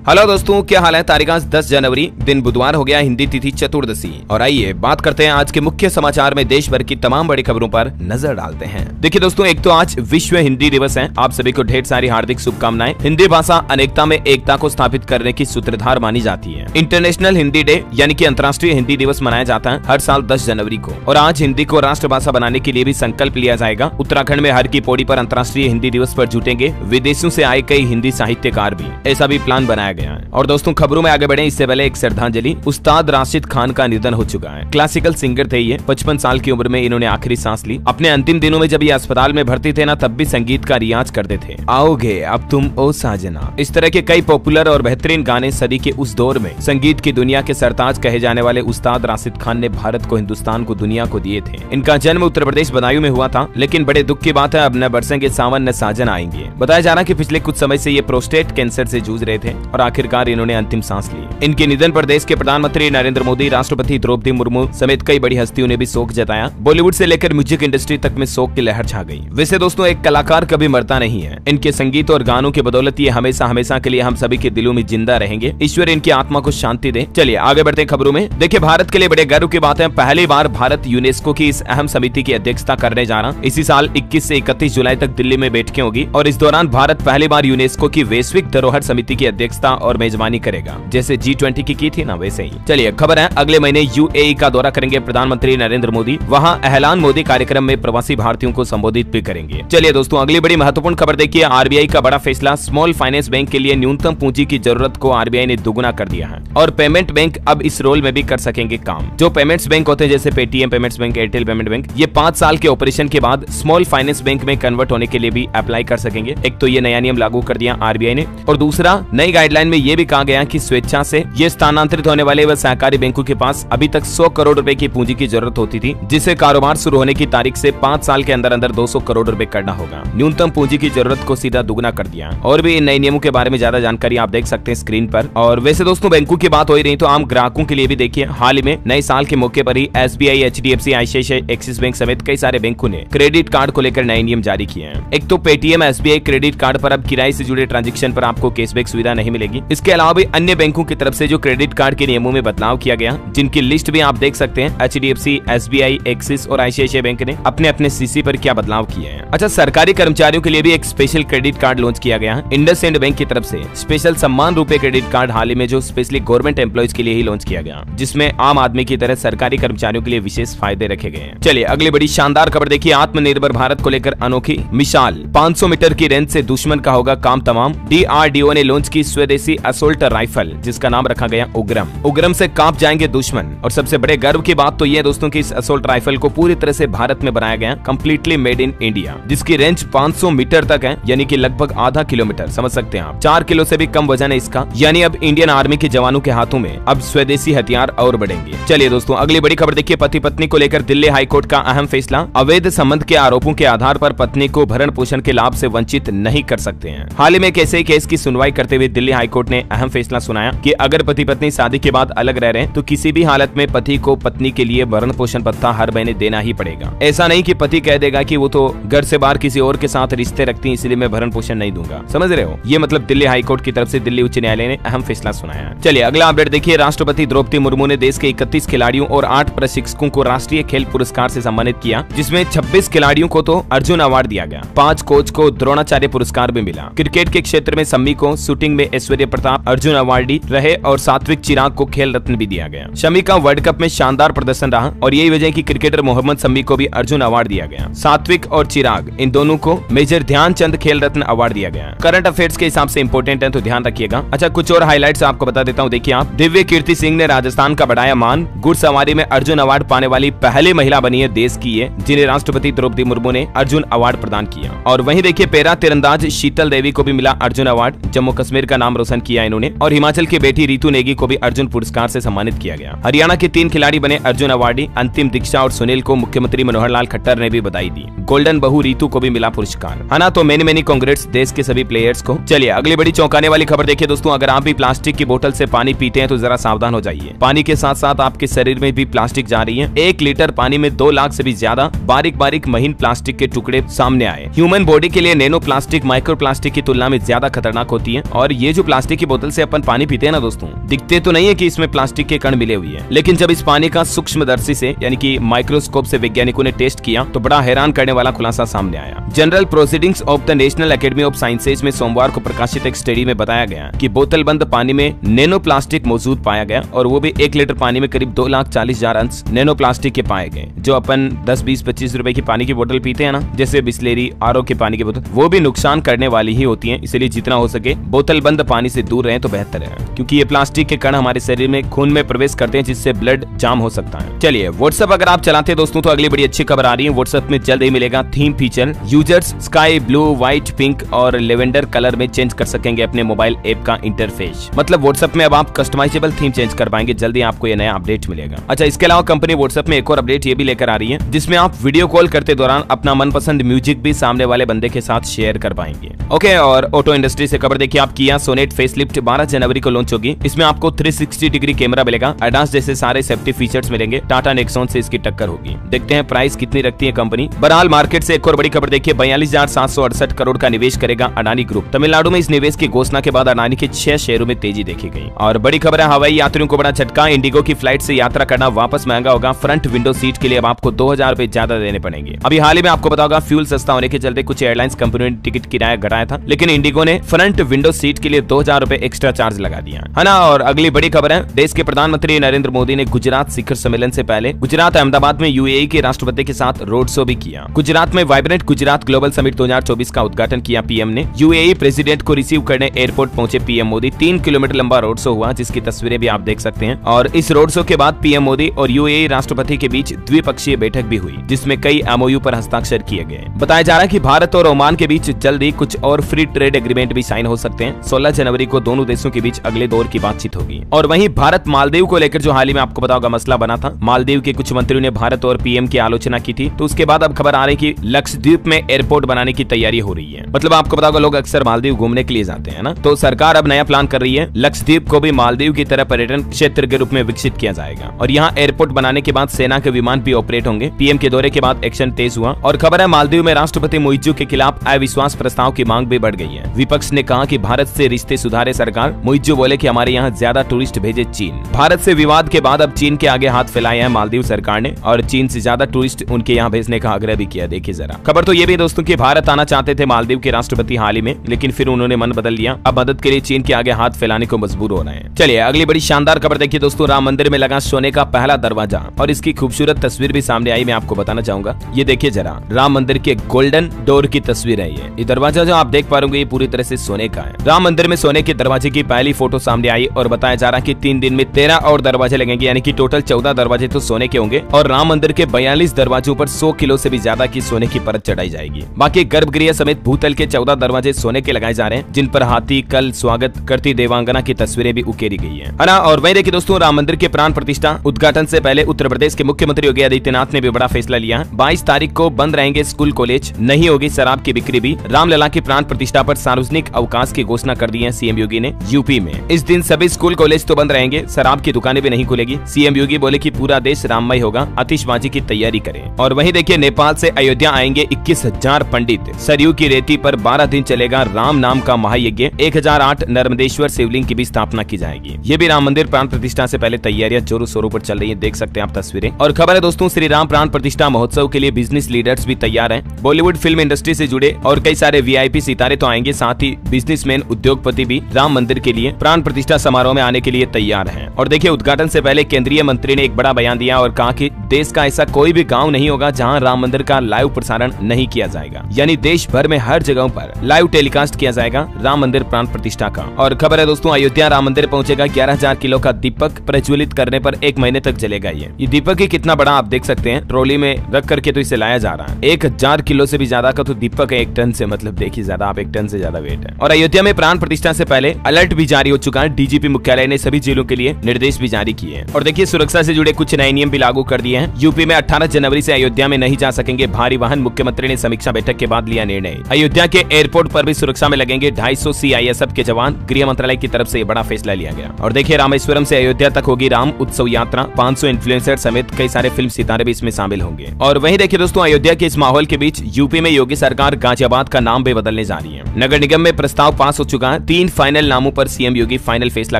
Hello दोस्तों, क्या हाल है। तारीख आज 10 जनवरी, दिन बुधवार हो गया, हिंदी तिथि चतुर्दशी। और आइए बात करते हैं आज के मुख्य समाचार में देश भर की तमाम बड़ी खबरों पर नजर डालते हैं। देखिए दोस्तों, एक तो आज विश्व हिंदी दिवस है। आप सभी को ढेर सारी हार्दिक शुभकामनाएं। हिंदी भाषा अनेकता में एकता को स्थापित करने की सूत्रधार मानी जाती है। इंटरनेशनल हिंदी डे यानी कि अंतर्राष्ट्रीय हिंदी दिवस मनाया जाता है हर साल 10 जनवरी को। और आज हिंदी को राष्ट्रभाषा बनाने के लिए भी संकल्प लिया जाएगा। उत्तराखंड में हर की पौड़ी पर अंतर्राष्ट्रीय हिंदी दिवस पर जुटेंगे विदेशों से आए कई हिंदी साहित्यकार भी। ऐसा भी प्लान बनाया गया है। और दोस्तों, खबरों में आगे बढ़े इससे पहले एक श्रद्धांजलि। उस्ताद राशिद खान का निधन हो चुका है। क्लासिकल सिंगर थे ये। 55 साल की उम्र में इन्होंने आखिरी सांस ली। अपने अंतिम दिनों में जब ये अस्पताल में भर्ती थे ना, तब भी संगीत का रियाज करते थे। आओगे अब तुम ओ साजना, इस तरह के कई पॉपुलर और बेहतरीन गाने सदी के उस दौर में संगीत की दुनिया के सरताज कहे जाने वाले उस्ताद राशिद खान ने भारत को, हिंदुस्तान को, दुनिया को दिए थे। इनका जन्म उत्तर प्रदेश बदायूं में हुआ था, लेकिन बड़े दुख की बात है, अब न बरसेंगे सावन न साजन आएंगे। बताया जा रहा कि पिछले कुछ समय से ये प्रोस्टेट कैंसर से जूझ रहे थे और आखिरकार इन्होंने अंतिम सांस ली। इनके निधन पर देश के प्रधानमंत्री नरेंद्र मोदी, राष्ट्रपति द्रौपदी मुर्मू समेत कई बड़ी हस्तियों ने भी शोक जताया। बॉलीवुड से लेकर म्यूजिक इंडस्ट्री तक में शोक की लहर छा गई। वैसे दोस्तों, एक कलाकार कभी मरता नहीं है। इनके संगीत और गानों की बदौलत ये हमेशा हमेशा के लिए हम सभी के दिलों में जिंदा रहेंगे। ईश्वर इनकी आत्मा को शांति दे। चलिए आगे बढ़ते हैं खबरों में। देखिए, भारत के लिए बड़े गर्व की बात है, पहली बार भारत यूनेस्को की इस अहम समिति की अध्यक्षता करने जा रहा। इसी साल 21 से 31 जुलाई तक दिल्ली में बैठकें होगी और इस दौरान भारत पहली बार यूनेस्को की वैश्विक धरोहर समिति की अध्यक्षता और मेजबानी करेगा, जैसे G20 की थी ना, वैसे ही। चलिए खबर है, अगले महीने UAE का दौरा करेंगे प्रधानमंत्री नरेंद्र मोदी। वहां एहलान मोदी कार्यक्रम में प्रवासी भारतीयों को संबोधित भी करेंगे। चलिए दोस्तों, अगली बड़ी महत्वपूर्ण खबर देखिए। RBI का बड़ा फैसला। स्मॉल फाइनेंस बैंक के लिए न्यूनतम पूंजी की जरूरत को RBI ने दुगुना कर दिया है और पेमेंट बैंक अब इस रोल में भी कर सकेंगे काम। जो पेमेंट्स बैंक होते हैं जैसे Paytm payments bank, Airtel payment bank, ये 5 साल के ऑपरेशन के बाद स्मॉल फाइनेंस बैंक में कन्वर्ट होने के लिए भी अप्लाई कर सकेंगे। एक तो ये नया नियम लागू कर दिया RBI ने, और दूसरा नई गाइडलाइन में ये भी कहा गया कि स्वेच्छा से ये स्थानांतरित होने वाले व सहकारी बैंकों के पास अभी तक 100 करोड़ रुपए की पूंजी की जरूरत होती थी, जिसे कारोबार शुरू होने की तारीख से 5 साल के अंदर अंदर 200 करोड़ रुपए करना होगा। न्यूनतम पूंजी की जरूरत को सीधा दुगुना कर दिया। और भी इन नए नियमों के बारे में ज्यादा जानकारी आप देख सकते हैं स्क्रीन पर। और वैसे दोस्तों, बैंकों की बात हो ही रही तो आम ग्राहकों के लिए भी देखिए, हाल ही में नए साल के मौके पर ही SBI, HDFC, ICICI, axis bank समेत कई सारे बैंकों ने क्रेडिट कार्ड को लेकर नए नियम जारी किए हैं। एक तो पेटीएम SBI क्रेडिट कार्ड पर अब किराए से जुड़े ट्रांजेक्शन पर आपको कैशबैक सुविधा नहीं मिलेगी। इसके अलावा भी अन्य बैंकों की तरफ से जो क्रेडिट कार्ड के नियमों में बदलाव किया गया, जिनकी लिस्ट भी आप देख सकते हैं। HDFC, SBI, एक्सिस और ICICI बैंक ने अपने अपने CC पर क्या बदलाव किए हैं। अच्छा, सरकारी कर्मचारियों के लिए भी एक स्पेशल क्रेडिट कार्ड लॉन्च किया गया है। इंडसइंड बैंक की तरफ से स्पेशल सम्मान रुपए क्रेडिट कार्ड हाल ही में जो स्पेशली गवर्नमेंट एम्प्लॉइज के लिए ही लॉन्च किया गया, जिसमें आम आदमी की तरह सरकारी कर्मचारियों के लिए विशेष फायदे रखे गए हैं। चलिए अगली बड़ी शानदार खबर देखिए। आत्मनिर्भर भारत को लेकर अनोखी मिसाल। 500 मीटर की रेंज से दुश्मन का होगा काम तमाम। DRDO ने लॉन्च की स्वदेशी असोल्ट राइफल, जिसका नाम रखा गया उग्रम। उग्रम से कांप जाएंगे दुश्मन। और सबसे बड़े गर्व की बात तो ये दोस्तों कि इस असोल्ट राइफल को पूरी तरह से भारत में बनाया गया, कंप्लीटली मेड इन इंडिया, जिसकी रेंज 500 मीटर तक है, यानी कि लगभग आधा किलोमीटर। समझ सकते हैं आप, 4 किलो से भी कम वजन है इसका। यानी अब इंडियन आर्मी के जवानों के हाथों में अब स्वदेशी हथियार और बढ़ेंगे। चलिए दोस्तों, अगली बड़ी खबर देखिए। पति पत्नी को लेकर दिल्ली हाईकोर्ट का अहम फैसला। अवैध संबंध के आरोपों के आधार पर पत्नी को भरण पोषण के लाभ से वंचित नहीं कर सकते हैं। हाल ही में एक ऐसे केस की सुनवाई करते हुए दिल्ली हाईकोर्ट ने अहम फैसला सुनाया कि अगर पति पत्नी शादी के बाद अलग रह रहे हैं तो किसी भी हालत में पति को पत्नी के लिए भरण पोषण भत्ता हर महीने देना ही पड़ेगा। ऐसा नहीं कि पति कह देगा कि वो तो घर से बाहर किसी और के साथ रिश्ते रखती है, इसलिए मैं भरण पोषण नहीं दूंगा। समझ रहे हो, ये मतलब दिल्ली हाईकोर्ट की तरफ से दिल्ली उच्च न्यायालय ने अहम फैसला सुनाया। चलिए अगला अपडेट देखिए। राष्ट्रपति द्रौपदी मुर्मू ने देश के 31 खिलाड़ियों और 8 प्रशिक्षकों को राष्ट्रीय खेल पुरस्कार से सम्मानित किया, जिसमें 26 खिलाड़ियों को तो अर्जुन अवार्ड दिया गया, 5 कोच को द्रोणाचार्य पुरस्कार भी मिला। क्रिकेट के क्षेत्र में शमी को, शूटिंग में ऐश्वर्य प्रताप अर्जुन अवार्डी रहे और सात्विक चिराग को खेल रत्न भी दिया गया। शमी का वर्ल्ड कप में शानदार प्रदर्शन रहा और यही वजह कि क्रिकेटर मोहम्मद शमी को भी अर्जुन अवार्ड दिया गया। सात्विक और चिराग, इन दोनों को मेजर ध्यानचंद खेल रत्न अवार्ड दिया गया। करंट अफेयर्स के हिसाब से इंपोर्टेंट है तो ध्यान रखिएगा। अच्छा, कुछ और हाइलाइट्स आपको बता देता हूँ। देखिए आप, दिव्य कीर्ति सिंह ने राजस्थान का बढ़ाया मान। घुड़सवारी में अर्जुन अवार्ड पाने वाली पहली महिला बनी है देश की ये, जिन्हें राष्ट्रपति द्रौपदी मुर्मू ने अर्जुन अवार्ड प्रदान किया। और वहीं देखिए, पैरा तीरंदाज शीतल देवी को भी मिला अर्जुन अवार्ड। जम्मू कश्मीर का नाम रोशन किया इन्होंने। और हिमाचल की बेटी रितु नेगी को भी अर्जुन पुरस्कार से सम्मानित किया गया। हरियाणा के 3 खिलाड़ी बने अर्जुन अवार्डी। अंतिम, दीक्षा और सुनील को मुख्यमंत्री मनोहर लाल खट्टर ने भी बधाई दी। गोल्डन बहू रितु को भी मिला पुरस्कार, है ना। तो मेनी कांग्रेट्स देश के सभी प्लेयर्स को। चलिए अगली बड़ी चौंकाने वाली खबर देखिए दोस्तों। अगर आप भी प्लास्टिक की बोतल से पानी पीते हैं तो जरा सावधान हो जाइए। पानी के साथ साथ आपके शरीर में भी प्लास्टिक जा रही है। 1 लीटर पानी में 2 लाख से भी ज्यादा बारीक बारीक महीन प्लास्टिक के टुकड़े सामने आए। ह्यूमन बॉडी के लिए नैनो प्लास्टिक माइक्रो प्लास्टिक की तुलना में ज्यादा खतरनाक होती है और ये जो प्लास्टिक की बोतल से अपन पानी पीते हैं ना दोस्तों, दिखते तो नहीं है कि इसमें प्लास्टिक के कण मिले हुए हैं, लेकिन जब इस पानी का सूक्ष्मदर्शी से यानी कि माइक्रोस्कोप से वैज्ञानिकों ने टेस्ट किया तो बड़ा हैरान करने वाला खुलासा सामने आया। General proceedings of the national academy of sciences में सोमवार को प्रकाशित एक स्टडी में बताया गया कि बोतल बंद पानी में नैनो प्लास्टिक मौजूद पाया गया, और वो भी 1 लीटर पानी में करीब 2,40,000 अंश नैनो प्लास्टिक के पाए गए। जो अपन 10, 20, 25 रुपए की पानी की बोतल पीते हैं ना, जैसे बिस्लेरी, आरओ की पानी की बोतल, वो भी नुकसान करने वाली ही होती है। इसलिए जितना हो सके बोतल बंद पानी से दूर रहें तो बेहतर है, क्योंकि ये प्लास्टिक के कण हमारे शरीर में खून में प्रवेश करते हैं, जिससे ब्लड जाम हो सकता है। चलिए, व्हाट्सएप अगर आप चलाते हैं दोस्तों तो अगली बड़ी अच्छी खबर आ रही है। व्हाट्सएप में जल्द ही मिलेगा theme feature. Users sky blue, white, pink और लेवेंडर कलर में चेंज कर सकेंगे अपने मोबाइल ऐप का इंटरफेस। मतलब व्हाट्सएप में अब आप कस्टमाइजेबल थीम चेंज कर पाएंगे। जल्दी आपको ये नया अपडेट मिलेगा। अच्छा, इसके अलावा कंपनी व्हाट्सएप में एक और अपडेट ये भी लेकर आ रही है, जिसमें आप वीडियो कॉल करते दौरान अपना मनपसंद म्यूजिक भी सामने वाले बंदे के साथ शेयर कर पाएंगे। ओके, और ऑटो इंडस्ट्री से खबर देखिए आप, किया सोनेट फेसलिफ्ट 12 जनवरी को लॉन्च होगी। इसमें आपको 360 डिग्री कैमरा मिलेगा, एडास जैसे सारे सेफ्टी फीचर्स मिलेंगे। टाटा नेक्सॉन से इसकी टक्कर होगी। देखते हैं प्राइस कितनी रखती है कंपनी। बहरहाल मार्केट से एक और बड़ी खबर देखिए, 42,768 करोड़ का निवेश करेगा अडानी ग्रुप। तमिलनाडु में इस निवेश की घोषणा के बाद अडानी के 6 शेयरों में तेजी देखी गई। और बड़ी खबर है, हवाई यात्रियों को बड़ा झटका। इंडिगो की फ्लाइट से यात्रा करना वापस महंगा होगा। फ्रंट विंडो सीट के लिए अब आपको 2,000 रुपए ज्यादा देने पड़ेंगे। अभी हाल ही में आपको पता होगा, फ्यूल सस्ता होने के चलते कुछ एयरलाइंस कंपनियों ने टिकट किराया घटाया था, लेकिन इंडिगो ने फ्रंट विंडो सीट के लिए 2,000 रुपए एक्स्ट्रा चार्ज लगा दिया है ना। और अगली बड़ी खबर है, देश के प्रधानमंत्री नरेंद्र मोदी ने गुजरात शिखर सम्मेलन से पहले गुजरात अहमदाबाद में यूएई के राष्ट्रपति के साथ रोड शो भी किया। गुजरात में वाइब्रेंट गुजरात ग्लोबल समिट 2024 का उद्घाटन किया पीएम ने। यूएई प्रेसिडेंट को रिसीव करने एयरपोर्ट पहुंचे पीएम मोदी। 3 किलोमीटर लंबा रोड शो हुआ, जिसकी तस्वीरें भी आप देख सकते हैं। और इस रोड शो के बाद पीएम मोदी और यूएई राष्ट्रपति के बीच द्विपक्षीय बैठक भी हुई, जिसमें कई एमओयू पर हस्ताक्षर किए गए। बताया जा रहा है कि भारत और ओमान के बीच जल्द ही कुछ और फ्री ट्रेड एग्रीमेंट भी साइन हो सकते हैं। 16 जनवरी को दोनों देशों के बीच अगले दौर की बातचीत होगी। और वहीं भारत मालदीव को लेकर जो हाल ही में आपको पता होगा मसला बना था, मालदीव के कुछ मंत्रियों ने भारत और पीएम की आलोचना की थी, तो उसके बाद अब खबर आ रही कि लक्षद्वीप में एयरपोर्ट बनाने की तैयारी हो रही है। मतलब आपको पता होगा, लोग अक्सर मालदीव घूमने के लिए जाते हैं ना, तो सरकार अब नया प्लान कर रही है। लक्षद्वीप को भी मालदीव की तरह पर्यटन क्षेत्र के रूप में विकसित किया जाएगा, और यहाँ एयरपोर्ट बनाने के बाद सेना के विमान भी ऑपरेट होंगे। पीएम के दौरे के बाद एक्शन तेज हुआ, और खबर है मालदीव में राष्ट्रपति मुइज्जू के खिलाफ अविश्वास प्रस्ताव की मांग भी बढ़ गई है। विपक्ष ने कहा कि भारत से रिश्ते सुधारे सरकार। मुइज्जू बोले कि हमारे यहाँ ज्यादा टूरिस्ट भेजे चीन। भारत से विवाद के बाद अब चीन के आगे हाथ फैलाए हैं मालदीव सरकार ने, और चीन से ज्यादा टूरिस्ट उनके यहाँ भेजने का आग्रह भी किया। देखिए जरा, खबर तो ये भी दोस्तों कि भारत आना चाहते थे मालदीव के राष्ट्रपति हाल ही में, लेकिन फिर उन्होंने मन बदल लिया। अब मदद के लिए चीन के आगे हाथ फैलाने को मजबूर हो रहे हैं। चलिए अगली बड़ी शानदार खबर देखिए दोस्तों, राम मंदिर में लगा सोने का पहला दरवाजा, और इसकी खूबसूरत तस्वीर भी सामने आई, मैं आपको बताना चाहूंगा। ये देखिए जरा, राम मंदिर के गोल्डन डोर की तस्वीर है। ये दरवाजा जो आप देख पा रहे, ये पूरी तरह से सोने का है। राम मंदिर में सोने के दरवाजे की पहली फोटो सामने आई, और बताया जा रहा है कि 3 दिन में 13 और दरवाजे लगेंगे, यानी कि टोटल 14 दरवाजे तो सोने के होंगे। और राम मंदिर के 42 दरवाजों पर 100 किलो से भी ज्यादा की सोने की परत चढ़ाई जाएगी। बाकी गर्भगृह समेत भूतल के 14 दरवाजे सोने के लगाए जा रहे हैं, जिन पर हाथी, कल, स्वागत करती देवांगना की तस्वीरें भी उकेरी गई है ना। और वही देखिए दोस्तों, राम मंदिर के प्राण प्रतिष्ठा उद्घाटन से पहले उत्तर प्रदेश के मुख्यमंत्री योगी आदित्यनाथ ने भी बड़ा फैसला लिया है। 22 तारीख को बंद रहेंगे स्कूल कॉलेज, नहीं होगी शराब की बिक्री भी। रामलला की प्राण प्रतिष्ठा पर सार्वजनिक अवकाश की घोषणा कर दी है सीएम योगी ने यूपी में। इस दिन सभी स्कूल कॉलेज तो बंद रहेंगे, शराब की दुकानें भी नहीं खुलेगी। सीएम योगी बोले कि पूरा देश राममय होगा, आतिशबाजी की तैयारी करें। और वहीं देखिए, नेपाल से अयोध्या आएंगे 21,000 पंडित। सरयू की रेती पर 12 दिन चलेगा राम नाम का महायज्ञ। 1008 नर्मदेश्वर शिवलिंग की भी स्थापना की जाएगी। ये भी राम मंदिर प्राण प्रतिष्ठा से पहले तैयारियां जोरों शोरों पर चल रही है, देख सकते हैं आप तस्वीरें। और खबर है दोस्तों, श्री राम प्राण प्रतिष्ठा महोत्सव के लिए बिजनेस लीडर्स भी तैयार हैं। बॉलीवुड फिल्म इंडस्ट्री से जुड़े और कई सारे वीआईपी सितारे तो आएंगे, साथ ही बिजनेसमैन, उद्योगपति भी राम मंदिर के लिए प्राण प्रतिष्ठा समारोह में आने के लिए तैयार हैं। और देखिए, उद्घाटन से पहले केंद्रीय मंत्री ने एक बड़ा बयान दिया और कहा कि देश का ऐसा कोई भी गांव नहीं होगा जहां राम मंदिर का लाइव प्रसारण नहीं किया जाएगा, यानी देश भर में हर जगहों पर लाइव टेलीकास्ट किया जाएगा राम मंदिर प्राण प्रतिष्ठा का। और खबर है दोस्तों, अयोध्या राम मंदिर पहुंचेगा 11,000 किलो का दीपक, प्रज्वलित करने पर 1 महीने तक जलेगा। ये दीपक ही कितना बड़ा आप देख सकते हैं, ट्रॉली में रख करके तो इसे लाया जा रहा है। 1000 किलो से भी ज्यादा का तो दीपक है, 1 टन से, मतलब देखिए ज्यादा, आप 1 टन से ज्यादा वेट है। और अयोध्या में प्राण प्रतिष्ठा से पहले अलर्ट भी जारी हो चुका है। डीजीपी मुख्यालय ने सभी जिलों के लिए निर्देश भी जारी किए हैं। और देखिए, सुरक्षा से जुड़े कुछ नए नियम भी लागू कर दिए हैं। यूपी में 18 जनवरी से अयोध्या में नहीं जा सकेंगे भारी वाहन, मुख्यमंत्री ने समीक्षा बैठक के बाद लिया निर्णय। अयोध्या के एयरपोर्ट पर भी सुरक्षा में लगेंगे 250 सीआईएसएफ के जवान, गृह मंत्रालय की तरफ से बड़ा फैसला लिया गया। और देखिए, रामेश्वरम से अयोध्या तक होगी राम उत्सव यात्रा, 500 इन्फ्लुएंसर समेत कई सारे फिल्म सितारे भी इसमें शामिल होंगे। और वहीं देखिए दोस्तों, अयोध्या के इस माहौल के बीच यूपी में योगी सरकार गाजियाबाद का नाम भी बदलने जा रही है। नगर निगम में प्रस्ताव पास हो चुका है। 3 3 फाइनल नामों पर सीएम योगी फाइनल फैसला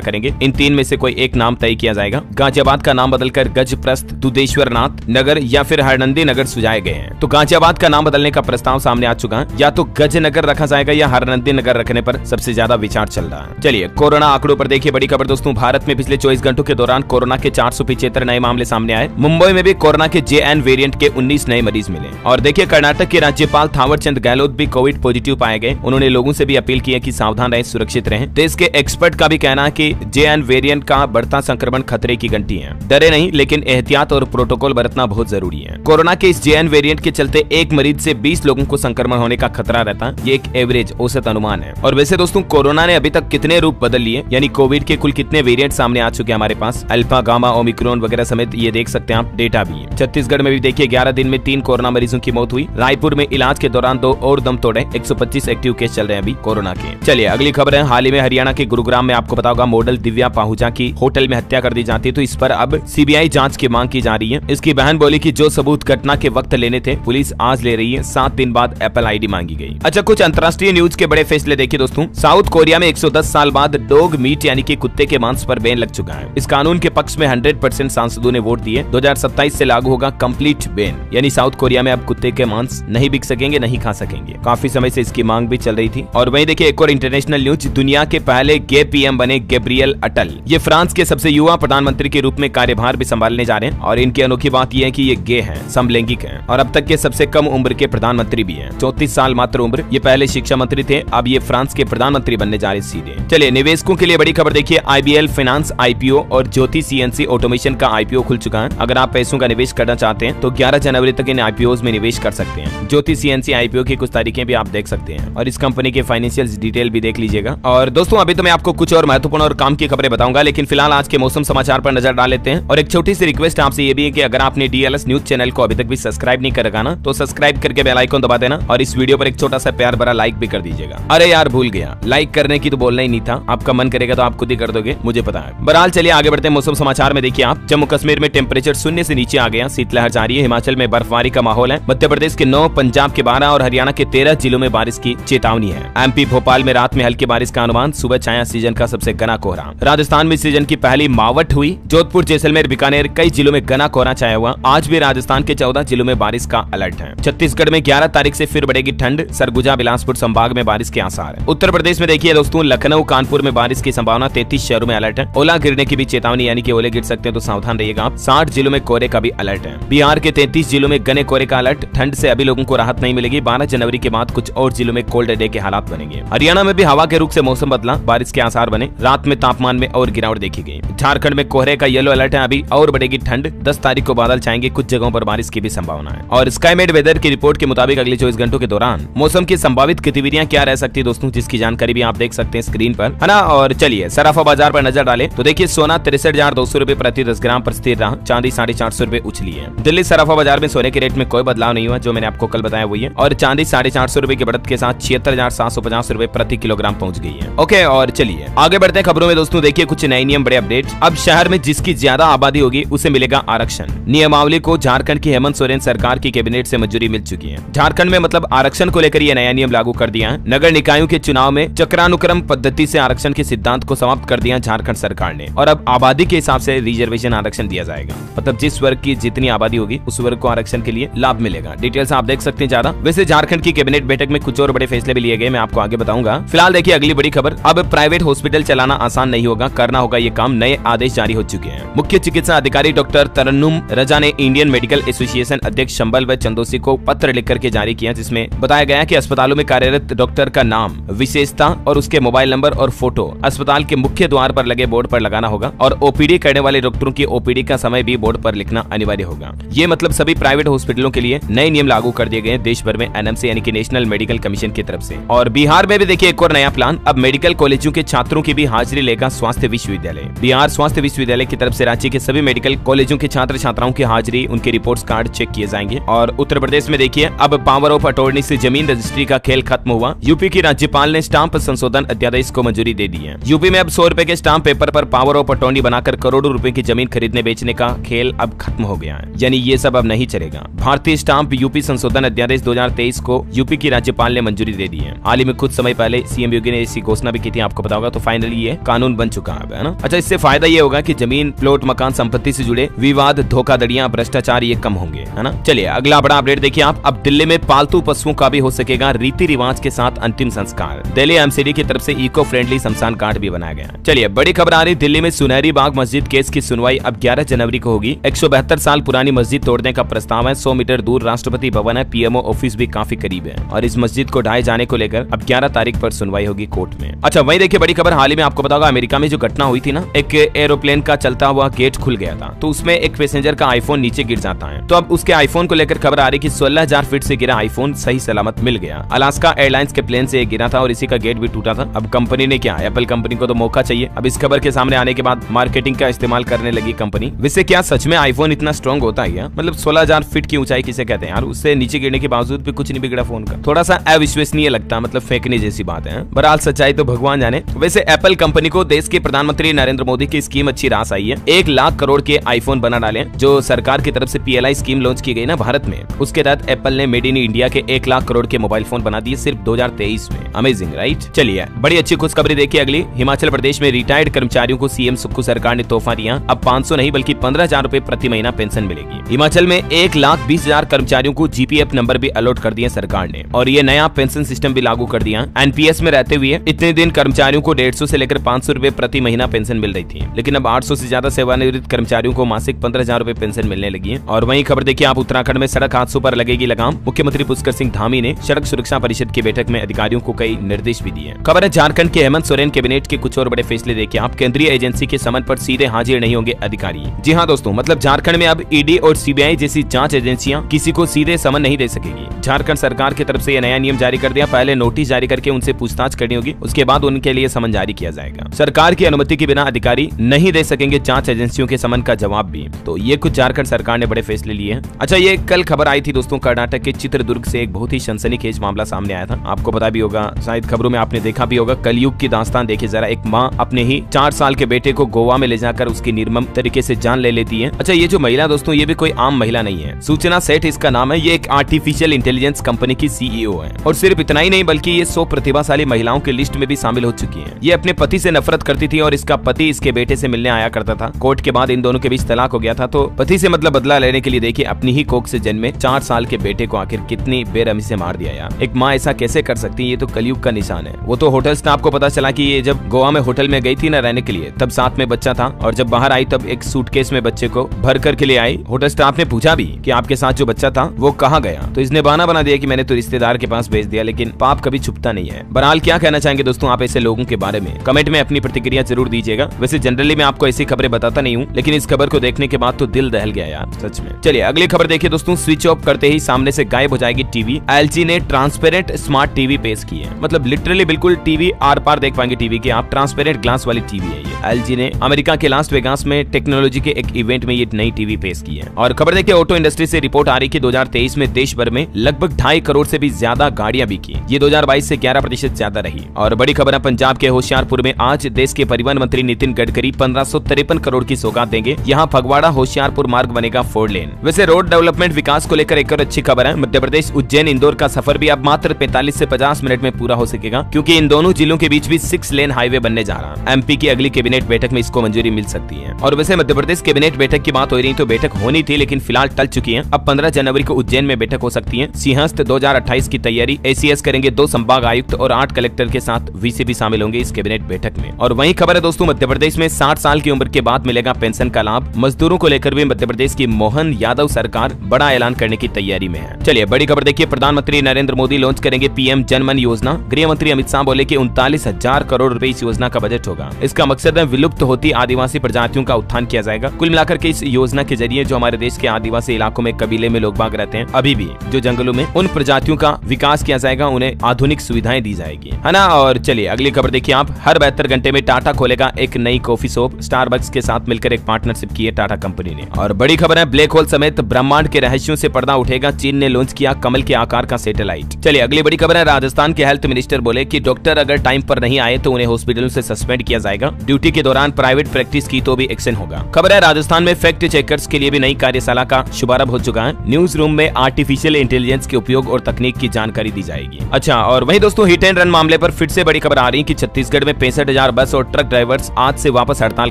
करेंगे। इन 3 में से कोई एक नाम तय किया जाएगा। गाजियाबाद का नाम बदलकर गजप्रस्थ, दुधेश्वरनाथ नगर या फिर हरनंदी नगर सुझाए गए हैं। तो गाजियाबाद का नाम बदलने का प्रस्ताव सामने आ चुका है। या तो गजनगर रखा जाएगा या हरनंदी नगर रखने पर सबसे ज्यादा विचार चल रहा है। चलिए कोरोना आंकड़ों पर देखिए बड़ी खबर दोस्तों। भारत में पिछले 24 घंटों के दौरान कोरोना के 475 नए मामले सामने आए। मुंबई में भी कोरोना के JN वेरिएंट के 19 नए मरीज मिले। और देखिए कर्नाटक के राज्यपाल थावरचंद गहलोत भी कोविड पॉजिटिव पाए गए। उन्होंने लोगों से भी अपील की है कि सावधान रहें, सुरक्षित रहें। देश के एक्सपर्ट का भी कहना है कि JN वेरिएंट का बढ़ता संक्रमण खतरे की घंटी है। डरे नहीं, लेकिन एहतियात और प्रोटोकॉल बरतना बहुत जरूरी है। कोरोना के इस JN वेरिएंट के चलते एक मरीज से 20 लोगों को संक्रमण होने का खतरा रहता है। ये एक एवरेज औसत अनुमान है। और वैसे दोस्तों कोरोना ने अभी तक कितने रूप बदल लिए, यानी कोविड के कुल कितने वेरिएंट सामने आ चुके हैं हमारे पास, अल्फा, गामा, ओमिक्रॉन वगैरह समेत, ये देख सकते हैं आप, डेटा भी है। छत्तीसगढ़ में भी देखिए 11 दिन में 3 कोरोना मरीजों की मौत हुई। रायपुर में इलाज के दौरान 2 और दम तोड़े। 125 एक्टिव केस चल रहे हैं अभी कोरोना के। चलिए अगली खबर है। हाल ही में हरियाणा के गुरुग्राम में आपको बताऊंगा मॉडल दिव्या पाहुजा की होटल में हत्या कर दी जाती है। तो इस पर अब CBI जांच की मांग की जा रही है। इसकी बहन बोली कि जो सबूत घटना के वक्त लेने थे पुलिस आज ले रही है। 7 दिन बाद एप्पल ID मांगी गई। अच्छा कुछ अंतर्राष्ट्रीय न्यूज के बड़े फैसले देखिए दोस्तों। साउथ कोरिया में 110 साल बाद डॉग मीट यानी कि कुत्ते के मांस पर बैन लग चुका है। इस कानून के पक्ष में 100% सांसदों ने वोट दिए। 2027 से लागू होगा कंप्लीट बैन, यानी साउथ कोरिया में अब कुत्ते के मांस नहीं बिक सकेंगे, नहीं खा सकेंगे। काफी समय से इसकी मांग भी चल रही थी। और वहीं देखिए एक और इंटरनेशनल न्यूज। दुनिया के पहले गे PM बने गैब्रियल अटल। ये फ्रांस के सबसे युवा प्रधानमंत्री के रूप में कार्यभार भी संभालने जा रहे हैं। और इनकी अनोखी बात यह है कि ये गे हैं, समलैंगिक हैं और अब तक के सबसे कम उम्र के प्रधानमंत्री भी हैं। 34 साल मात्र उम्र। ये पहले शिक्षा मंत्री थे, अब ये फ्रांस के प्रधानमंत्री बनने जा रहे सीधे। चलिए निवेशकों के लिए बड़ी खबर देखिए। IBL फाइनेंस IPO और ज्योति CNC ऑटोमेशन का IPO खुल चुका है। अगर आप पैसों का निवेश करना चाहते हैं तो 11 जनवरी तक इन IPOs में निवेश कर सकते हैं। ज्योति CNC IPO की कुछ तारीखें भी आप देख सकते हैं और इस कंपनी के फाइनेंशियल डिटेल भी देख लीजिएगा। और दोस्तों अभी तो मैं आपको कुछ और महत्वपूर्ण और काम की खबरें बताऊंगा, लेकिन फिलहाल आज के मौसम समाचार पर नजर डाल लेते हैं। और एक छोटी सी रिक्वेस्ट आपसे ये भी है कि अगर आपने DLS न्यूज चैनल को अभी तक भी सब्सक्राइब नहीं कर रखा ना तो सब्सक्राइब करके बेल आइकन दबा देना और इस वीडियो पर एक छोटा सा प्यार भरा लाइक भी कर दीजिएगा। अरे यार भूल गया, लाइक करने की तो बोलना ही नहीं था। आपका मन करेगा तो आप खुद ही कर दोगे, मुझे पता है। बहरहाल चलिए आगे बढ़ते हैं। मौसम समाचार में देखिए आप, जम्मू कश्मीर में टेम्परेचर 0 से नीचे आ गया, शीतलहर जारी है। हिमाचल में बर्फबारी का माहौल है। मध्य प्रदेश के 9, पंजाब के 12 और हरियाणा के 13 जिलों में बारिश की चेतावनी है। MP भोपाल में रात में हल्की बारिश का अनुमान। सुबह छाया सीजन का सबसे घना कोहरा। राजस्थान में सीजन की पहली मावट हुई। जोधपुर, जैसलमेर, बीकानेर कई जिलों में घना कोहरा छाया हुआ। आज भी राजस्थान के 14 जिलों में बारिश का अलर्ट है। छत्तीसगढ़ में 11 तारीख से फिर बढ़ेगी ठंड। सरगुजा, बिलासपुर संभाग में बारिश के आसार है। उत्तर प्रदेश में देखिए दोस्तों, लखनऊ, कानपुर में बारिश की संभावना। 33 शहरों में अलर्ट है। ओला गिरने की भी चेतावनी, यानी कि ओले गिर सकते हैं तो सावधान रहिएगा आप। 60 जिलों में कोहरे का भी अलर्ट है। बिहार के 33 जिलों में घने कोहरे का अलर्ट। ठंड से अभी लोगों को राहत नहीं मिलेगी। 12 जनवरी के बाद कुछ और जिलों में कोल्ड डे के हालात बनेंगे। हरियाणा में भी हवा के रुख से मौसम बदला, बारिश के आसार बने। रात में तापमान में और गिरावट देखी गई। झारखंड में कोहरे का येलो अलर्ट है, अभी और बढ़ेगी ठंड। 10 तारीख को बादल छाएंगे, कुछ जगहों पर बारिश की भी संभावना है। और स्काईमेड वेदर की रिपोर्ट के मुताबिक अगले 24 घंटों के दौरान मौसम की संभावित गतिविधियां क्या रह सकती है दोस्तों, जिसकी जानकारी भी आप देख सकते हैं स्क्रीन पर, है ना। और चलिए सराफा बाजार पर नजर डालें तो देखिए सोना 63,200 रुपए प्रति 10 ग्राम पर स्थिर रहा। चांदी 450 रुपए उछली है। दिल्ली सराफा बाजार में सोने के रेट में कोई बदलाव नहीं हुआ, जो मैंने आपको कल बताया वही है। और चांदी 450 रुपए की बढ़त के साथ 76,750 रुपए प्रति किलोग्राम पहुंच गई है। ओके और चलिए आगे बढ़ते हैं खबरों में दोस्तों। देखिए कुछ नए नियम, बड़े अपडेट। अब शहर में जिसकी ज्यादा आबादी होगी उसे मिलेगा आरक्षण। नियमावली को झारखंड की हेमंत सोरेन सरकार की कैबिनेट से मंजूरी मिल चुकी है। झारखंड में मतलब आरक्षण को लेकर यह नया नियम लागू कर दिया है। नगर निकायों के चुनाव में चक्रानुक्रम पद्धति से आरक्षण के सिद्धांत को समाप्त कर दिया झारखंड सरकार ने। और अब आबादी के हिसाब से रिजर्वेशन आरक्षण दिया जाएगा। मतलब जिस वर्ग की जितनी आबादी होगी उस वर्ग को आरक्षण के लिए लाभ मिलेगा। डिटेल्स आप देख सकते हैं ज्यादा। वैसे झारखंड की कैबिनेट बैठक में कुछ और बड़े फैसले भी लिए गए, मैं आपको आगे बताऊंगा। फिलहाल देखिए अगली बड़ी खबर। अब प्राइवेट हॉस्पिटल चलाना आसान नहीं होगा, करना होगा ये काम। नए आदेश जारी हो चुके हैं। मुख्य चिकित्सा अधिकारी डॉक्टर तरन्नुम रजा ने इंडियन मेडिकल एसोसिएशन अध्यक्ष शंबल व चंदोसी को पत्र लिख करके जारी किया, जिसमें बताया गया कि अस्पतालों में कार्यरत डॉक्टर का नाम, विशेषता और उसके मोबाइल नंबर और फोटो अस्पताल के मुख्य द्वार पर लगे बोर्ड पर लगाना होगा। और ओपीडी करने वाले डॉक्टरों की ओपीडी का समय भी बोर्ड पर लिखना अनिवार्य होगा। ये मतलब सभी प्राइवेट हॉस्पिटलों के लिए नए नियम लागू कर दिए गए देश भर में एनएमसी यानी कि नेशनल मेडिकल कमीशन की तरफ से। और बिहार में भी देखिए एक और नया प्लान। अब मेडिकल कॉलेजों के छात्रों की भी हाजिरी लेगा स्वास्थ्य विश्वविद्यालय। बिहार स्वास्थ्य विश्वविद्यालय की तरफ से राज्य के सभी मेडिकल कॉलेजों के छात्र छात्राओं की हाजिरी, उनके रिपोर्ट्स कार्ड चेक किए जाएंगे। और उत्तर प्रदेश में देखिए अब पावर ऑफ अटॉर्नी से जमीन रजिस्ट्री का खेल खत्म हुआ। यूपी की राज्यपाल ने स्टाम्प संशोधन अध्यादेश को मंजूरी दे दी है। यूपी में अब 100 रुपए के स्टाम्प पेपर पर पावर ऑफ अटॉर्नी बनाकर करोड़ों रुपए की जमीन खरीदने बेचने का खेल अब खत्म हो गया है, यानी ये सब अब नहीं चलेगा। भारतीय स्टाम्प यूपी संशोधन अध्यादेश 2023 को यूपी की राज्यपाल ने मंजूरी दे दी है। हाल ही में कुछ समय पहले सीएम योगी ने ऐसी घोषणा भी की थी, आपको पता होगा। तो फाइनली ये कानून बन चुका है ना। अच्छा, इससे फायदा ये होगा कि जमीन, प्लॉट, मकान, संपत्ति से जुड़े विवाद, धोखाधड़ियां, भ्रष्टाचार ये कम होंगे, है ना। चलिए अगला बड़ा अपडेट देखिए आप। अब दिल्ली में पालतू पशुओं का भी हो सकेगा रीति रिवाज के साथ अंतिम संस्कार। दिल्ली एमसीडी की तरफ से इको फ्रेंडली शमशान घाट भी बनाया गया। चलिए बड़ी खबर आ रही, दिल्ली में सुनहरी बाग मस्जिद केस की सुनवाई अब 11 जनवरी को होगी। 172 साल पुरानी मस्जिद तोड़ने का प्रस्ताव है। 100 मीटर दूर राष्ट्रपति भवन है, पीएमओ ऑफिस भी काफी करीब है और इस मस्जिद को ढाए जाने को लेकर अब 11 तारीख पर सुनवाई होगी कोर्ट में। अच्छा, वहीं देखिए बड़ी खबर, हाल ही में आपको बताओगा अमेरिका में जो घटना हुई थी ना, एक एरोप्लेन का चलता हुआ गेट खुल गया था, तो उसमें एक पैसेंजर का आईफोन नीचे गिर जाता है। तो अब उसके आईफोन को लेकर खबर आ रही कि 16,000 फीट से गिरा आईफोन सही सलामत मिल गया। अलास्का एयरलाइंस के प्लेन से गिरा था और इसी का गेट भी टूटा था। अब कंपनी ने क्या, एप्पल कंपनी को तो मौका चाहिए। अब इस खबर के सामने आने के बाद मार्केटिंग का इस्तेमाल करने लगी कंपनी। वैसे क्या सच में आईफोन इतना स्ट्रॉन्ग होता है? मतलब 16,000 फीट की ऊंचाई किसे कहते हैं यार? उससे नीचे गिरने के बावजूद भी कुछ नहीं बिगड़ा फोन का। थोड़ा सा अविश्वसनीय लगता है, मतलब फेंकने जैसी बात है। बहरहाल सच्चाई तो भगवान जाने। वैसे एप्पल कंपनी को देश के प्रधानमंत्री नरेंद्र मोदी की स्कीम अच्छी रास आई है। 1 लाख करोड़ के आईफोन बना डाले, जो सरकार की तरफ से PLI स्कीम लॉन्च की गई ना भारत में, उसके तहत एप्पल ने मेड इन इंडिया के 1 लाख करोड़ के मोबाइल फोन बना दिए सिर्फ 2023 में। Amazing right. चलिए बड़ी अच्छी खुशखबरी देखिए अगली। हिमाचल प्रदेश में रिटायर्ड कर्मचारियों को सीएम सुक्खू सरकार ने तोहफा दिया। अब 500 नहीं बल्कि 15,000 रूपए प्रति महीना पेंशन मिलेगी। हिमाचल में 1,20,000 कर्मचारियों को GPF नंबर भी अलॉट कर दिए सरकार ने और ये नया पेंशन सिस्टम भी लागू कर दिया। NPS में रहते हुए इतने दिन कर्मचारियों को 150 से लेकर 500 रूपए प्रति महीना पेंशन मिल रही थी, लेकिन अब 800 से ज्यादा सेवानिवृत्त कर्मचारियों को मासिक 15,000 रूपए पेंशन मिलने लगी है। और वहीं खबर देखिए आप, उत्तराखंड में सड़क हादसों पर लगेगी लगाम। मुख्यमंत्री पुष्कर सिंह धामी ने सड़क सुरक्षा परिषद की बैठक में अधिकारियों को कई निर्देश भी दिए। खबर है झारखंड के हेमंत सोरेन कैबिनेट के कुछ और बड़े फैसले देखिए आप। केंद्रीय एजेंसी के समन पर सीधे हाजिर नहीं होंगे अधिकारी। जी हाँ दोस्तों, मतलब झारखंड में अब ED और CBI जैसी जांच एजेंसियां किसी को सीधे समन नहीं दे सकेगी। झारखंड सरकार की तरफ से यह नया नियम जारी कर दिया। पहले नोटिस जारी करके उनसे पूछताछ करनी होगी, उसके बाद उनके लिए समन जारी किया जाएगा। सरकार की अनुमति के बिना अधिकारी नहीं दे सकेंगे जांच एजेंसियों के समन का जवाब भी। तो ये कुछ झारखंड सरकार ने बड़े फैसले लिए हैं। अच्छा, ये कल खबर आई थी दोस्तों, कर्नाटक के चित्रदुर्ग से एक बहुत ही सनसनीखेज मामला सामने आया था। आपको पता भी होगा, शायद खबरों में आपने देखा भी होगा। कलयुग की दास्तान देखिए जरा। एक माँ अपने ही 4 साल के बेटे को गोवा में ले जाकर उसकी निर्मम तरीके से जान ले लेती है। अच्छा, ये जो महिला दोस्तों, ये भी कोई आम महिला नहीं है। सूचना सेठ इसका नाम है। ये एक आर्टिफिशियल इंटेलिजेंस कंपनी की CEO है और सिर्फ इतना ही नहीं बल्कि ये 100 प्रतिभाशाली महिलाओं की लिस्ट में भी शामिल हो चुकी है। ये अपने पति से नफरत करती थी और इसका पति इसके बेटे से मिलने आया करता था। कोर्ट के बाद इन दोनों के बीच तलाक हो गया था। तो पति से मतलब बदला लेने के लिए देखिए अपनी ही कोख से जन्मे 4 साल के बेटे को आखिर कितनी बेरहमी से मार दिया यार। एक माँ ऐसा कैसे कर सकती है? ये तो कलयुग का निशान है। वो तो होटल स्टाफ को पता चला कि ये जब गोवा में होटल में गई थी ना रहने के लिए, तब साथ में बच्चा था और जब बाहर आई तब एक सूटकेस में बच्चे को भर करके ले आई। होटल स्टाफ ने पूछा भी कि आपके साथ जो बच्चा था वो कहाँ गया, तो इसने बहाना बना दिया कि मैंने तो रिश्तेदार के पास भेज दिया। लेकिन पाप कभी छुपता नहीं है। बहरहाल क्या कहना चाहेंगे दोस्तों आप ऐसे लोगों के बारे में? कमेंट में अपनी प्रतिक्रिया जरूर दीजिएगा। वैसे जनरली मैं आपको ऐसी खबरें बताता नहीं हूँ, लेकिन इस खबर को देखने के बाद तो दिल दहल गया यार सच में। चलिए अगली खबर देखिए दोस्तों। स्विच ऑफ करते ही सामने से गायब हो जाएगी टीवी। LG ने ट्रांसपेरेंट स्मार्ट टीवी पेश की है। मतलब लिटरली बिल्कुल टीवी आर पार देख पाएंगे टीवी के आप। ट्रांसपेरेंट ग्लास वाली टीवी है ये। LG ने अमेरिका के लास वेगास में टेक्नोलॉजी के एक इवेंट में ये नई टीवी पेश की है। और खबर देखिए ऑटो इंडस्ट्री से रिपोर्ट आ रही कि 2023 में देश भर में लगभग 2.5 करोड़ से भी ज्यादा गाड़ियां बिकी। ये 2022 से 11% ज्यादा रही। और बड़ी खबर है पंजाब के होशियारपुर में आज देश के परिवहन मंत्री नितिन गडकरी 1553 करोड़ की सौगात देंगे। यहाँ फगवाड़ा होशियारपुर मार्ग बनेगा 4 लेन। वैसे रोड डेवलपमेंट विकास को लेकर एक और अच्छी खबर है। मध्य प्रदेश उज्जैन इंदौर का सफर भी अब मात्र 45 से 50 मिनट में पूरा हो सकेगा, क्योंकि इन दोनों जिलों के बीच भी 6 लेन हाईवे बनने जा रहा है। MP की अगली कैबिनेट बैठक में इसको मंजूरी मिल सकती है। और वैसे मध्य प्रदेश कैबिनेट बैठक की बात हो रही तो बैठक होनी थी, लेकिन फिलहाल टल चुकी है। अब 15 जनवरी को उज्जैन में बैठक हो सकती है। सिंहस्थ 2028 की तैयारी ACS करेंगे 2 संभाग आयुक्त और 8 कलेक्टर के साथ VC भी शामिल होंगे इस कैबिनेट बैठक में। और वहीं खबर है दोस्तों मध्य प्रदेश में 60 साल की उम्र के बाद मिलेगा पेंशन का लाभ। मजदूरों को लेकर भी मध्य प्रदेश की मोहन यादव सरकार बड़ा ऐलान करने की तैयारी में है। चलिए बड़ी खबर देखिए। प्रधानमंत्री नरेंद्र मोदी लॉन्च करेंगे PM जन मन योजना। गृह मंत्री अमित शाह बोले कि 39,000 करोड़ रुपए इस योजना का बजट होगा। इसका मकसद है विलुप्त होती आदिवासी प्रजातियों का उत्थान किया जाएगा। कुल मिलाकर के इस योजना के जरिए जो हमारे देश के आदिवासी इलाकों में कबीले में लोग बाग रहते हैं अभी भी जो जंगलों में, उन प्रजातियों का विकास किया जाएगा, उन्हें आधुनिक सुविधाएं दी जाएगी, है ना। और चलिए अगली खबर देखिए आप। हर 72 घंटे में टाटा खोलेगा एक नई कॉफी शॉप। स्टारबक्स के साथ मिलकर एक पार्टनरशिप की है टाटा कंपनी ने। और बड़ी खबर है ब्लैक होल समेत ब्रह्मांड के रहस्यों से पर्दा उठेगा। चीन ने लॉन्च किया कमल के आकार का सैटेलाइट। चलिए अगली बड़ी खबर है। राजस्थान के हेल्थ मिनिस्टर बोले कि डॉक्टर अगर टाइम पर नहीं आए तो उन्हें हॉस्पिटलों से सस्पेंड किया जाएगा। ड्यूटी ड्यूटी के दौरान प्राइवेट प्रैक्टिस की तो भी एक्शन होगा। खबर है राजस्थान में फैक्ट चेकर्स के लिए भी नई कार्यशाला का शुभारंभ हो चुका है। न्यूज रूम में आर्टिफिशियल इंटेलिजेंस के उपयोग और तकनीक की जानकारी दी जाएगी। अच्छा, और वहीं दोस्तों हिट एंड रन मामले पर फिर से बड़ी खबर आ रही है कि छत्तीसगढ़ में 65,000 बस और ट्रक ड्राइवर्स आज से वापस हड़ताल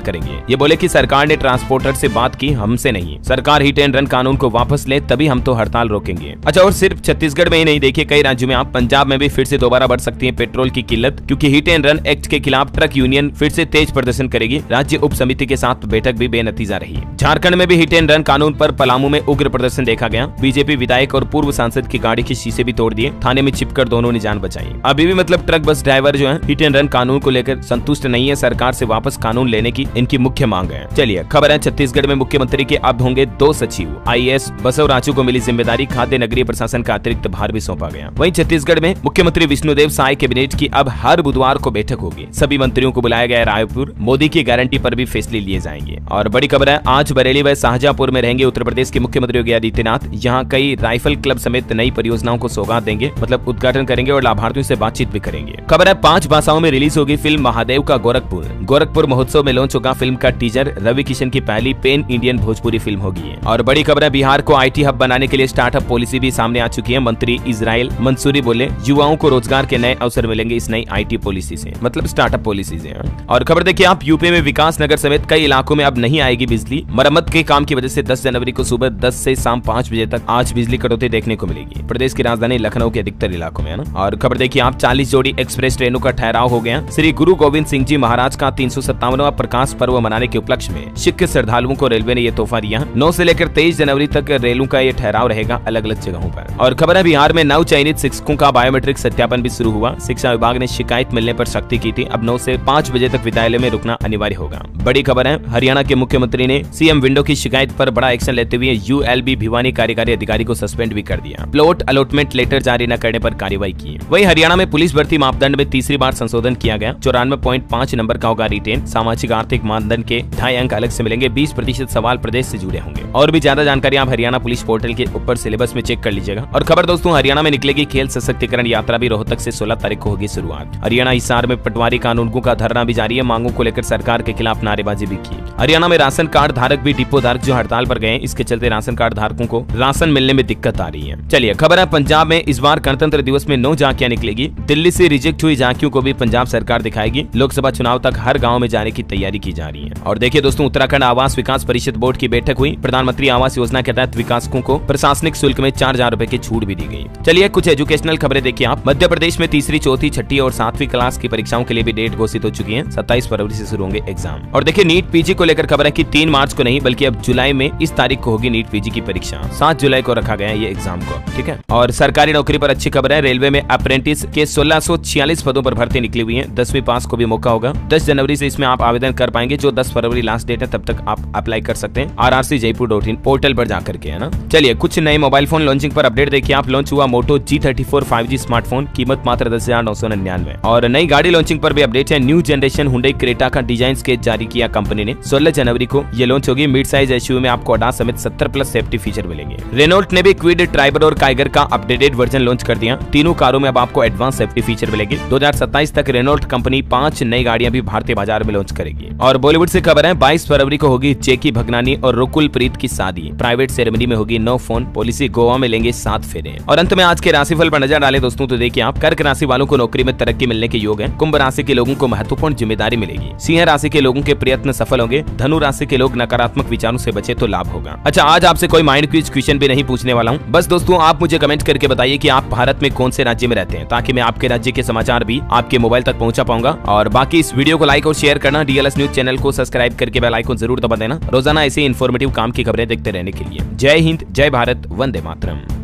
करेंगे। ये बोले कि सरकार ने ट्रांसपोर्टर से बात की, हमसे नहीं। सरकार हिट एंड रन कानून को वापस ले तभी हम तो हड़ताल रोकेंगे। अच्छा, और सिर्फ छत्तीसगढ़ में ही नहीं, देखिए कई राज्यों में आप पंजाब में भी फिर से दोबारा बढ़ सकती है पेट्रोल की किल्लत, क्योंकि हिट एंड रन एक्ट के खिलाफ ट्रक यूनियन फिर से तेज प्रदर्शन करेगी। राज्य उप समिति के साथ बैठक भी बेनतीजा रही। झारखंड में भी हिट एंड रन कानून पर पलामू में उग्र प्रदर्शन देखा गया। बीजेपी विधायक और पूर्व सांसद की गाड़ी के शीशे भी तोड़ दिए, थाने में छिपकर दोनों ने जान बचाई। अभी भी मतलब ट्रक बस ड्राइवर जो है हिट एंड रन कानून को लेकर संतुष्ट नहीं है। सरकार से वापस कानून लेने की इनकी मुख्य मांग है। चलिए खबर है छत्तीसगढ़ में मुख्यमंत्री के अब होंगे 2 सचिव। IAS बसव राजू को मिली जिम्मेदारी, खाद्य नगरीय प्रशासन का अतिरिक्त भार भी सौंपा गया। वहीं छत्तीसगढ़ में मुख्यमंत्री विष्णुदेव साय कैबिनेट की अब हर बुधवार को बैठक होगी। सभी मंत्रियों को बुलाया गया रायपुर, मोदी की गारंटी पर भी फैसले लिए जाएंगे। और बड़ी खबर है आज बरेली व शाहजहांपुर में रहेंगे उत्तर प्रदेश के मुख्यमंत्री योगी आदित्यनाथ। यहाँ कई राइफल क्लब समेत नई परियोजनाओं को सौगात देंगे, मतलब उद्घाटन करेंगे और लाभार्थियों से बातचीत भी करेंगे। खबर है 5 भाषाओं में रिलीज होगी फिल्म महादेव का गोरखपुर महोत्सव में लॉन्च होगा फिल्म का टीजर। रवि किशन की पहली पेन इंडियन भोजपुरी फिल्म होगी। और बड़ी खबर है बिहार को IT हब बनाने के लिए स्टार्टअप पॉलिसी भी सामने आ चुकी है। मंत्री इजराइल मंसूरी बोले युवाओं को रोजगार के नए अवसर मिलेंगे इस नई IT पॉलिसी से, मतलब स्टार्टअप पॉलिसी से। और खबर देखिए आप यूपी में विकास नगर समेत कई इलाकों में अब नहीं आएगी बिजली। मरम्मत के काम की वजह से 10 जनवरी को सुबह 10 से शाम 5 बजे तक आज बिजली कटौती देखने को मिलेगी प्रदेश की राजधानी लखनऊ के अधिकतर इलाकों में, है ना। और खबर देखिए आप 40 जोड़ी एक्सप्रेस ट्रेनों का ठहराव हो गया। श्री गुरु गोविंद सिंह जी महाराज का 357वां प्रकाश पर्व मनाने के उपलक्ष्य में सिख श्रद्धालुओं को रेलवे ने ये तोहफा दिया। 9 से लेकर 23 जनवरी तक रेलों का ये ठहराव रहेगा अलग अलग जगहों पर। और खबर है बिहार में नव चयनित शिक्षकों का बायोमेट्रिक सत्यापन भी शुरू हुआ। शिक्षा विभाग ने शिकायत मिलने पर सख्ती की थी। अब 9 से 5 बजे तक विद्यालय में रुकना अनिवार्य होगा। बड़ी खबर है हरियाणा के मुख्यमंत्री ने CM विंडो की शिकायत पर बड़ा एक्शन लेते हुए ULB भिवानी कार्यकारी अधिकारी को सस्पेंड भी कर दिया। प्लॉट अलॉटमेंट लेटर जारी न करने पर कार्रवाई की। वहीं हरियाणा में पुलिस भर्ती मापदंड में तीसरी बार संशोधन किया गया। 94.5 नंबर का होगा रिटेन। सामाजिक आर्थिक मानदंड के 2.5 अंक अलग से मिलेंगे। 20% सवाल प्रदेश से जुड़े होंगे। और भी ज्यादा जानकारी आप हरियाणा पुलिस पोर्टल के ऊपर सिलेबस में चेक कर लीजिएगा। और खबर दोस्तों हरियाणा में निकलेगी खेल सशक्तिकरण यात्रा भी। रोहतक से 16 तारीख को होगी शुरुआत। हरियाणा हिसार में पटवारी कानूनगों का धरना भी जारी है। मांगों को लेकर सरकार के खिलाफ नारेबाजी भी की। हरियाणा में राशन कार्ड धारक भी डिपो धारक जो हड़ताल पर गए, इसके चलते राशन कार्ड धारकों को राशन मिलने में दिक्कत आ रही है। चलिए खबर है पंजाब में इस बार गणतंत्र दिवस में 9 झांकियां निकलेगी। दिल्ली से रिजेक्ट हुई झांकियों को भी पंजाब सरकार दिखाएगी। लोकसभा चुनाव तक हर गांव में जाने की तैयारी की जा रही है। और देखिए दोस्तों उत्तराखंड आवास विकास परिषद बोर्ड की बैठक हुई। प्रधानमंत्री आवास योजना के तहत विकासकों को प्रशासनिक शुल्क में 4,000 रुपए की छूट भी दी गई। चलिए कुछ एजुकेशनल खबरें देखिए आप। मध्य प्रदेश में तीसरी, चौथी, छठी और 7वीं क्लास की परीक्षाओं के लिए भी डेट घोषित हो चुकी है। 27 फरवरी से शुरू होंगे एग्जाम। और देखिए नीट PG को लेकर खबर है कि 3 मार्च को नहीं बल्कि अब जुलाई में इस तारीख को होगी नीट PG की परीक्षा। 7 जुलाई को रखा गया है ये एग्जाम को, ठीक है। और सरकारी नौकरी पर अच्छी खबर है। रेलवे में अप्रेंटिस के 1646 पदों पर भर्ती निकली हुई है। 10वीं पास को भी मौका होगा। 10 जनवरी से इसमें आप आवेदन कर पाएंगे। जो 10 फरवरी लास्ट डेट है तब तक आप अप्लाई कर सकते हैं rrcjaipur.in पोर्टल पर जाकर के, है ना। चलिए कुछ नए मोबाइल फोन लॉन्चिंग पर अपडेट देखिए आप। लॉन्च हुआ मोटो G34 5G स्मार्टफोन, कीमत मात्र 10,999। और नई गाड़ी लॉन्चिंग पर भी अपडेट है। न्यू जनरेशन हुंडई क्रेटा का डिजाइन स्केच जारी किया कंपनी ने। 16 जनवरी को ये लॉन्च होगी। मिड साइज SUV में आपको ADAS समेत 70+ सेफ्टी फीचर मिलेंगे। रेनॉल्ट ने भी क्विड, ट्राइबर और काइगर का अपडेटेड वर्जन लॉन्च कर दिया। तीनों कारों में अब आपको एडवांस सेफ्टी फीचर मिलेंगे। 2027 तक रेनॉल्ट कंपनी 5 नई गाड़ियां भी भारतीय बाजार में लॉन्च करेगी। और बॉलीवुड से खबर है 22 फरवरी को होगी जैकी भगनानी और रकुल प्रीत की शादी। प्राइवेट सेरेमनी में होगी नो फोन पॉलिसी। गोवा में लेंगे 7 फेरे। और अंत में आज के राशिफल पर नजर डालें दोस्तों तो देखिए आप। कर्क राशि वालों को नौकरी में तरक्की मिलने के योग है। कुंभ राशि के लोगों को महत्वपूर्ण जिम्मेदारी मिलेगी। सिंह राशि के लोगों के प्रयत्न सफल होंगे। धनु राशि के लोग नकारात्मक विचारों से बचे तो लाभ होगा। अच्छा आज आपसे कोई माइंड क्विज क्वेश्चन भी नहीं पूछने वाला हूँ। बस दोस्तों आप मुझे कमेंट करके बताइए कि आप भारत में कौन से राज्य में रहते हैं, ताकि मैं आपके राज्य के समाचार भी आपके मोबाइल तक पहुंचा पाऊंगा। और बाकी इस वीडियो को लाइक और शेयर करना। DLS न्यूज चैनल को सब्सक्राइब करके बेल आइकन जरूर दबा देना रोजाना ऐसे इन्फॉर्मेटिव काम की खबरें देखते रहने के लिए। जय हिंद, जय भारत, वंदे मातरम।